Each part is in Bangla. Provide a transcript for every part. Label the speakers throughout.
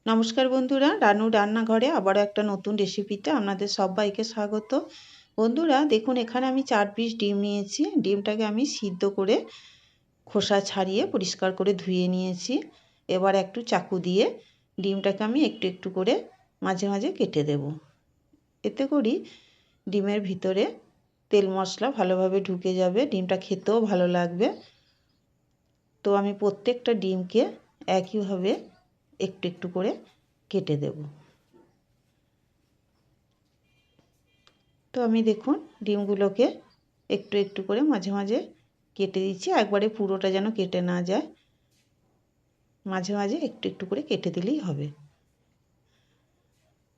Speaker 1: নমস্কার বন্ধুরা, রানু রান্নাঘরে আবারও একটা নতুন রেসিপিতে আপনাদের সবাইকে স্বাগত। বন্ধুরা দেখুন, এখানে আমি 4 পিস ডিম নিয়েছি। ডিমটাকে আমি সিদ্ধ করে খোসা ছাড়িয়ে পরিষ্কার করে ধুয়ে নিয়েছি। এবার একটু চাকু দিয়ে ডিমটাকে আমি একটু একটু করে মাঝে মাঝে কেটে দেব। এতে করি ডিমের ভিতরে তেল মশলা ভালোভাবে ঢুকে যাবে, ডিমটা খেতেও ভালো লাগবে। তো আমি প্রত্যেকটা ডিমকে একইভাবে একটু একটু করে কেটে দেব। তো আমি দেখুন ডিমগুলোকে একটু একটু করে মাঝে মাঝে কেটে দিচ্ছি, একবারে পুরোটা যেন কেটে না যায়, মাঝে মাঝে একটু একটু করে কেটে দিলেই হবে।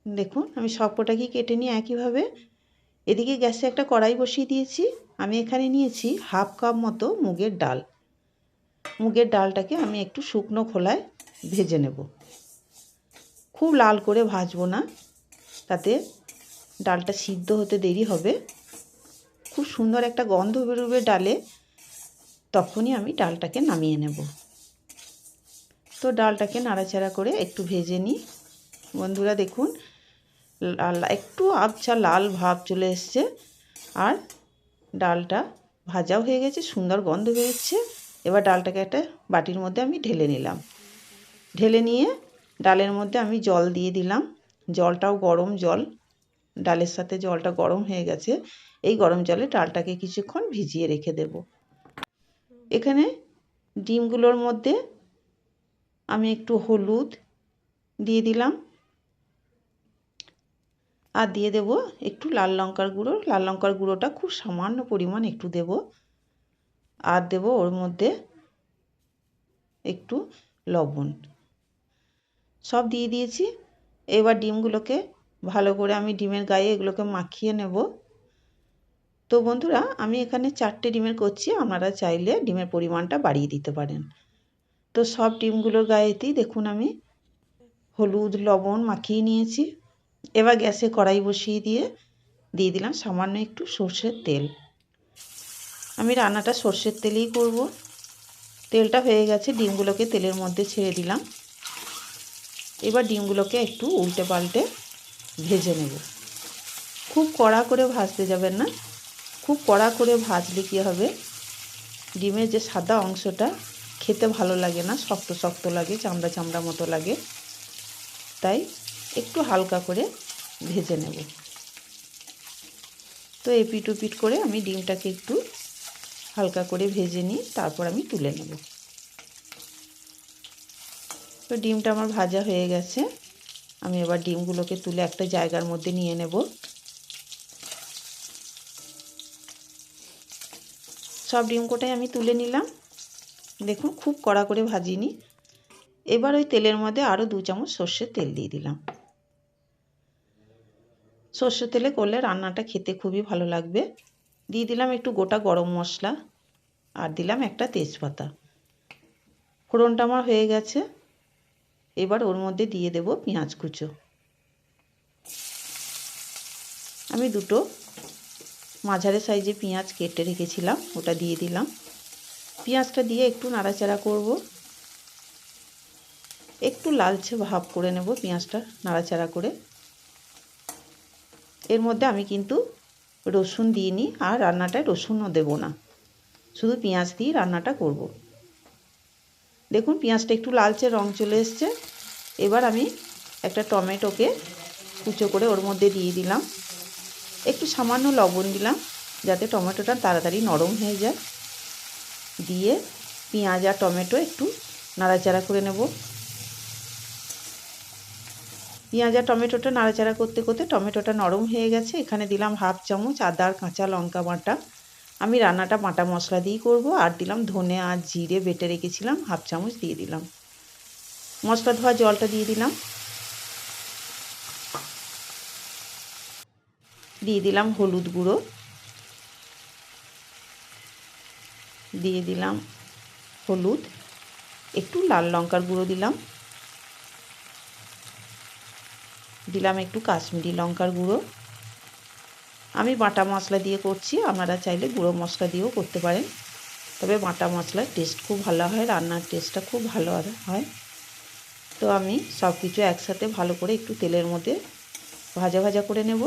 Speaker 1: দেখুন আমি সবকটাকেই কেটে নিয়ে একইভাবে এদিকে গ্যাসে একটা কড়াই বসিয়ে দিয়েছি। আমি এখানে নিয়েছি হাফ কাপ মতো মুগের ডাল। মুগের ডালটাকে আমি একটু শুকনো খোলায় ভেজে নেব। খুব লাল করে ভাজবো না, তাতে ডালটা সিদ্ধ হতে দেরি হবে। খুব সুন্দর একটা গন্ধ বেরোবে ডালে, তখনই আমি ডালটাকে নামিয়ে নেব। তো ডালটাকে নাড়াচাড়া করে একটু ভেজে নিই। বন্ধুরা দেখুন একটু আবছা লাল ভাব চলে এসছে, আর ডালটা ভাজাও হয়ে গেছে, সুন্দর গন্ধ বেরোচ্ছে। এবার ডালটাকে একটা বাটির মধ্যে আমি ঢেলে নিলাম। ঢেলে নিয়ে ডালের মধ্যে আমি জল দিয়ে দিলাম। জলটাও গরম জল, ডালের সাথে জলটা গরম হয়ে গেছে। এই গরম জলে ডালটাকে কিছুক্ষণ ভিজিয়ে রেখে দেব। এখানে ডিমগুলোর মধ্যে আমি একটু হলুদ দিয়ে দিলাম, আর দিয়ে দেব একটু লাল লঙ্কার গুঁড়ো। লাল লঙ্কার গুঁড়োটা খুব সামান্য পরিমাণ একটু দেব, আর দেব ওর মধ্যে একটু লবণ। সব দিয়ে দিয়েছি। এবার ডিমগুলোকে ভালো করে আমি ডিমের গায়ে এগুলোকে মাখিয়ে নেব। তো বন্ধুরা আমি এখানে 4টে ডিমের করছি, আপনারা চাইলে ডিমের পরিমাণটা বাড়িয়ে দিতে পারেন। তো সব ডিমগুলোর গায়েতেই দেখুন আমি হলুদ লবণ মাখিয়ে নিয়েছি। এবার গ্যাসে কড়াই বসিয়ে দিয়ে দিলাম সামান্য একটু সর্ষের তেল। আমি রান্নাটা সর্ষের তেলেই করব। তেলটা হয়ে গেছে, ডিমগুলোকে তেলের মধ্যে ছেড়ে দিলাম। এবার ডিমগুলোকে একটু উল্টে পাল্টে ভেজে নেব। খুব কড়া করে ভাজতে যাবেন না, খুব কড়া করে ভাজলে কী হবে, ডিমের যে সাদা অংশটা খেতে ভালো লাগে না, শক্ত শক্ত লাগে, চামড়া চামড়া মতো লাগে। তাই একটু হালকা করে ভেজে নেব। তো এপিট ওপিট করে আমি ডিমটাকে একটু হালকা করে ভেজে নিই, তারপর আমি তুলে নেব। তো ডিমটা আমার ভাজা হয়ে গেছে। আমি এবার ডিমগুলোকে তুলে একটা জায়গার মধ্যে নিয়ে নেব। সব ডিম কোটাই আমি তুলে নিলাম। দেখুন খুব কড়া করে ভাজিনি। এবার ওই তেলের মধ্যে আরও 2 চামচ সর্ষের তেল দিয়ে দিলাম। সর্ষের তেলে করলে রান্নাটা খেতে খুবই ভালো লাগবে। দিয়ে দিলাম একটু গোটা গরম মশলা, আর দিলাম একটা তেজপাতা। ফোড়নটা আমার হয়ে গেছে। এবার ওর মধ্যে দিয়ে দেব পেঁয়াজ কুচো। আমি 2টো মাঝারি সাইজে পেঁয়াজ কেটে রেখেছিলাম, ওটা দিয়ে দিলাম। পেঁয়াজটা দিয়ে একটু নাড়াচাড়া করব, একটু লালচে ভাব করে নেব পেঁয়াজটা নাড়াচাড়া করে। এর মধ্যে আমি কিন্তু রসুন দিইনি, আর রান্নাটায় রসুনও দেব না, শুধু পেঁয়াজ দিয়ে রান্নাটা করব। দেখুন পেঁয়াজটা একটু লালচে রং চলে এসছে। এবার আমি একটা টমেটোকে কুচো করে ওর মধ্যে দিয়ে দিলাম। একটু সামান্য লবণ দিলাম যাতে টমেটোটা তাড়াতাড়ি নরম হয়ে যায়। দিয়ে পেঁয়াজ আর টমেটো একটু নাড়াচাড়া করে নেব। পেঁয়াজ আর টমেটোটা নাড়াচাড়া করতে করতে টমেটোটা নরম হয়ে গেছে। এখানে দিলাম হাফ চামচ আদা আর কাঁচা লঙ্কা বাটা। আমি রান্নাটা বাটা মশলা দিয়েই করব। আর দিলাম ধনে আর জিরে বেটে রেখেছিলাম, হাফ চামচ দিয়ে দিলাম। মশলা ধোয়া জলটা দিয়ে দিলাম। দিয়ে দিলাম হলুদ গুঁড়ো, দিয়ে দিলাম হলুদ, একটু লাল লঙ্কার গুঁড়ো দিলাম, দিলাম একটু কাশ্মীরি লঙ্কার গুঁড়ো। আমি বাটা মশলা দিয়ে করছি, আপনারা চাইলে গুঁড়ো মশলা দিয়েও করতে পারেন, তবে বাটা মশলার টেস্ট খুব ভালো হয়, রান্নার টেস্টটা খুব ভালো হয়। তো আমি সব কিছু একসাথে ভালো করে একটু তেলের মধ্যে ভাজা ভাজা করে নেব।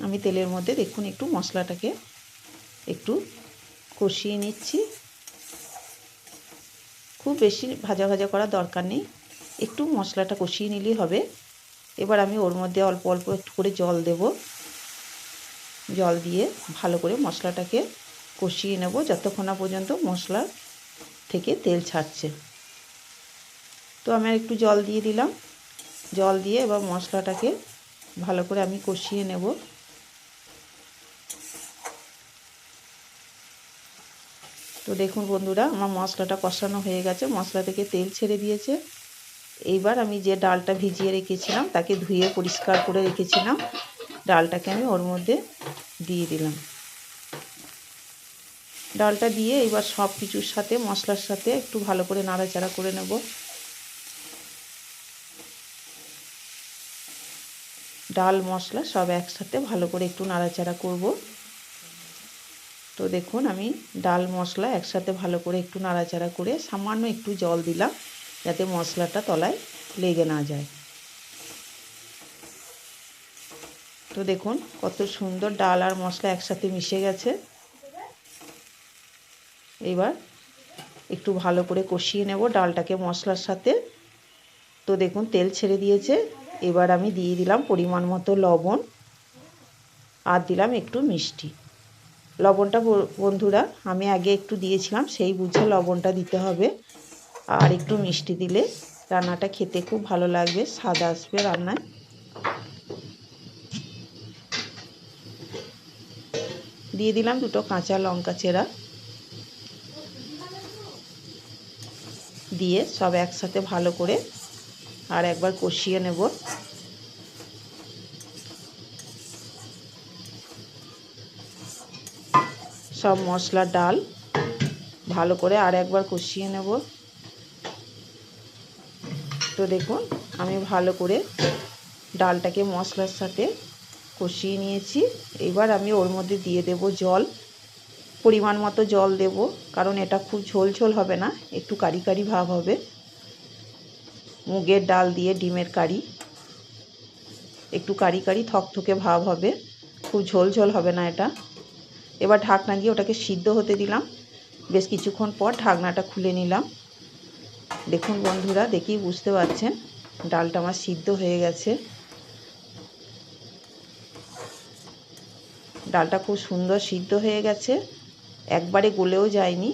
Speaker 1: আমি তেলের মধ্যে দেখুন একটু মশলাটাকে একটু কষিয়ে নিচ্ছি। খুব বেশি ভাজা ভাজা করার দরকার নেই, একটু মশলাটা কষিয়ে নিলেই হবে। এবার আমি ওর মধ্যে অল্প অল্প একটু করে জল দেব। জল দিয়ে ভালো করে মশলাটাকে কষিয়ে নেব যতক্ষণ না পর্যন্ত মশলা থেকে তেল ছাড়ছে। তো আমি একটু জল দিয়ে দিলাম। জল দিয়ে এবার মশলাটাকে ভালো করে আমি কষিয়ে নেব। তো দেখুন বন্ধুরা, আমার মশলাটা কষানো হয়ে গেছে, মশলা থেকে তেল ছেড়ে দিয়েছে। এইবার আমি যে ডালটা ভিজিয়ে রেখেছিলাম, তাকে ধুয়ে পরিষ্কার করে রেখেছিলাম, ডালটাকে আমি ওর মধ্যে দিয়ে দিলাম। ডালটা দিয়ে এবার সব কিছুর সাথে মশলার সাথে একটু ভালো করে নাড়াচাড়া করে নেব। ডাল মশলা সব একসাথে ভালো করে একটু নাড়াচাড়া করব। তো দেখুন আমি ডাল মশলা একসাথে ভালো করে একটু নাড়াচাড়া করে সামান্য একটু জল দিলাম, যাতে মশলাটা তলায় লেগে না যায়। তো দেখুন কত সুন্দর ডাল আর মশলা একসাথে মিশে গেছে। এবার একটু ভালো করে কষিয়ে নেব ডালটাকে মশলার সাথে। তো দেখুন তেল ছেড়ে দিয়েছে। এবার আমি দিয়ে দিলাম পরিমাণ মতো লবণ, আর দিলাম একটু মিষ্টি। লবণটা বন্ধুরা আমি আগে একটু দিয়েছিলাম, সেই বুঝে লবণটা দিতে হবে। আর একটু মিষ্টি দিলে রান্নাটা খেতে খুব ভালো লাগবে, স্বাদ আসবে রান্নায়। দিয়ে দিলাম দুটো কাঁচা লঙ্কা চেরা, দিয়ে সব একসাথে ভালো করে আর একবার কষিয়ে নেব। সব মশলা ডাল ভালো করে আর একবার কষিয়ে নেব। তো দেখুন আমি ভালো করে ডালটাকে মশলার সাথে কষিয়ে নিয়েছি। এবার আমি ওর মধ্যে দিয়ে দেব জল, পরিমাণ মতো জল দেব, কারণ এটা খুব ঝোল ঝোল হবে না, একটু কারি কারি ভাব হবে। মুগের ডাল দিয়ে ডিমের কারি, একটু কারি কারি থকথকে ভাব হবে, খুব ঝোল ঝোল হবে না এটা। এবার ঢাকনা দিয়ে ওটাকে সিদ্ধ হতে দিলাম। বেশ কিছুক্ষণ পর ঢাকনাটা খুলে নিলাম। দেখুন বন্ধুরা, দেখেই বুঝতে পারছেন ডালটা আমার সিদ্ধ হয়ে গেছে। ডালটা খুব সুন্দর সিদ্ধ হয়ে গেছে, একবারে গলেও যায়নি,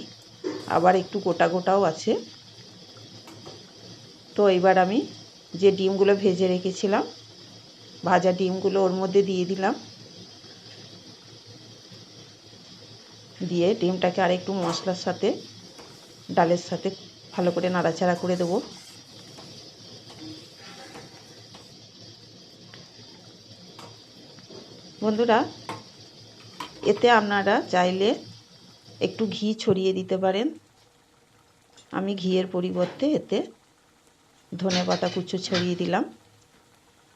Speaker 1: আবার একটু গোটা গোটাও আছে। তো এবার আমি যে ডিমগুলো ভেজে রেখেছিলাম, ভাজা ডিমগুলো ওর মধ্যে দিয়ে দিলাম। দিয়ে ডিমটাকে আর একটু মশলার সাথে ডালের সাথে ভালো করে নাড়াচাড়া করে দেবো। বন্ধুরা, এতে আপনারা চাইলে একটু ঘি ছড়িয়ে দিতে পারেন। আমি ঘিয়ের পরিবর্তে এতে ধনেপাতা কুচো ছড়িয়ে দিলাম।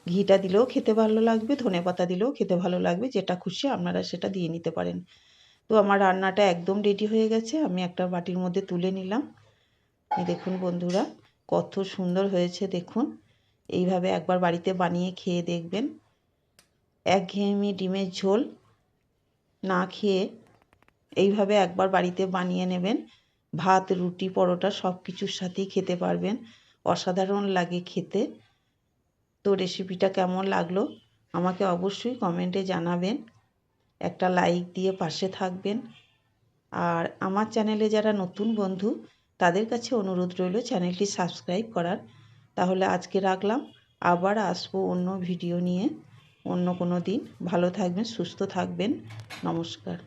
Speaker 1: ঘিটা দিলেও খেতে ভালো লাগবে, ধনেপাতা দিলেও খেতে ভালো লাগবে, যেটা খুশি আপনারা সেটা দিয়ে নিতে পারেন। তো আমার রান্নাটা একদম রেডি হয়ে গেছে, আমি একটা বাটির মধ্যে তুলে নিলাম। দেখুন বন্ধুরা কত সুন্দর হয়েছে দেখুন। এইভাবে একবার বাড়িতে বানিয়ে খেয়ে দেখবেন। একঘেয়েমি ডিমের ঝোল না খেয়ে এইভাবে একবার বাড়িতে বানিয়ে নেবেন। ভাত, রুটি, পরোটা সব কিছুর সাথেই খেতে পারবেন, অসাধারণ লাগে খেতে। তো রেসিপিটা কেমন লাগলো আমাকে অবশ্যই কমেন্টে জানাবেন, একটা লাইক দিয়ে পাশে থাকবেন। আর আমার চ্যানেলে যারা নতুন বন্ধু, তাদের কাছে অনুরোধ রইল চ্যানেলটি সাবস্ক্রাইব করার। তাহলে আজকে রাখলাম, আবার আসবো অন্য ভিডিও নিয়ে অন্য কোনো দিন। ভালো থাকবেন, সুস্থ থাকবেন, নমস্কার।